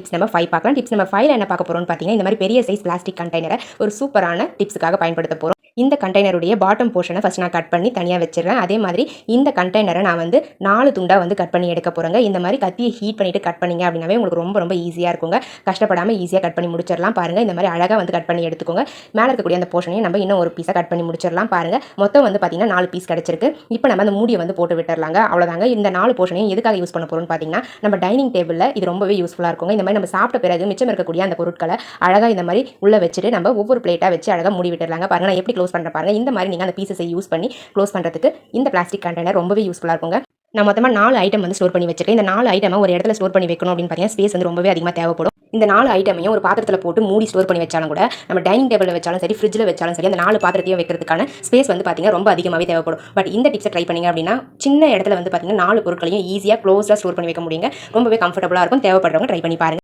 Tips number 5 பார்க்கலாம். Tips number 5ல என்ன பார்க்க போறோம்னு பார்த்தீங்கன்னா, இந்த மாதிரி பெரிய சைஸ் பிளாஸ்டிக் கண்டெய்னரை ஒரு சூப்பரான டிப்ஸுக்காக பயன்படுத்த போறோம். இந்த கண்டெய்னருடைய பாட்டம் போர்ஷனை ஃபர்ஸ்ட் நான் கட் பண்ணி தனியாக வச்சிடுறேன். அதே மாதிரி இந்த கண்டெய்னரை நான் வந்து 4 துண்டா வந்து கட் பண்ணி எடுக்க போறேங்க. இந்த மாதிரி கத்தியை ஹீட் பண்ணிட்டு கட் பண்ணீங்க அப்படின்னாவே உங்களுக்கு ரொம்ப ஈஸியாக இருக்குங்க. கஷ்டப்படாமல் ஈஸியாக கட் பண்ணி முடிச்சிடலாம். பாருங்க, இந்த மாதிரி அழகாக வந்து கட் பண்ணி எடுத்துக்கோங்க. மேலே இருக்கக்கூடிய அந்த போர்ஷனையும் நம்ம இன்னும் ஒரு பீஸை கட் பண்ணி முடிச்சிடலாம். பாருங்க, மொத்தம் வந்து பார்த்தீங்கன்னா 4 பீஸ் கிடைச்சிருக்கு. இப்போ நம்ம அந்த மூடியை வந்து போட்டு விட்டுறலாங்க. அவ்வளோதாங்க. இந்த 4 போர்ஷனையும் எதுக்காக யூஸ் பண்ண போறோம்னு பார்த்தீங்கன்னா, நம்ம டைனிங் டேபிளில் இது ரொம்பவே யூஸ்ஃபுல்லாக இருக்குங்க. இந்த மாதிரி நம்ம சாப்பிட்ட பிறகு மிச்சம் இருக்கக்கூடிய அந்த பொருட்களை அழகாக இந்த மாதிரி உள்ளே வச்சுட்டு நம்ம ஒவ்வொரு பிளேட்டாக வச்சு அழகாக மூடி விட்டுறலாங்க. பாருங்க, நான் எப்படி க்ளோஸ் பண்ணுற பாருங்க. இந்த மாதிரி நீங்கள் அந்த பீசஸை யூஸ் பண்ணி க்ளோஸ் பண்ணுறதுக்கு இந்த பிளாஸ்டிக் கண்டெய்னர் ரொம்பவே யூஸ்ஃபுல்லாக இருக்குங்க. நான் மொத்தமாக 4 ஐட்டம் வந்து ஸ்டோர் பண்ணி வச்சிருக்கேன். இந்த 4 ஐட்டமை ஒரு இடத்துல ஸ்டோர் பண்ணி வைக்கணும் அப்படின்னு பார்த்தீங்கன்னா ஸ்பேஸ் வந்து ரொம்பவே அதிகமாக தேவைப்படும். இந்த 4 ஐட்டமையும் ஒரு பாத்திரத்தில் போட்டு மூடி ஸ்டோர் பண்ணி வச்சாலும் கூட, நம்ம டைனிங் டேபிளில் வச்சாலும் சரி, ஃப்ரிட்ஜில் வச்சாலும் சரி, அந்த 4 பாத்திரத்தையும் வைக்கிறதுக்கான ஸ்பேஸ் வந்து பார்த்தீங்கன்னா ரொம்ப அதிகமாகவே தேவைப்படும். பட் இந்த டிப்ஸை ட்ரை பண்ணீங்க அப்படின்னா சின்ன இடத்துல வந்து பார்த்தீங்கன்னா 4 பொருட்களையும் ஈஸியாக க்ளோஸாக ஸ்டோர் பண்ணி வைக்க முடியுங்க. ரொம்பவே கம்ஃபர்டபுளாக இருக்கும். தேவைப்படுறவங்க ட்ரை பண்ணி பாருங்க.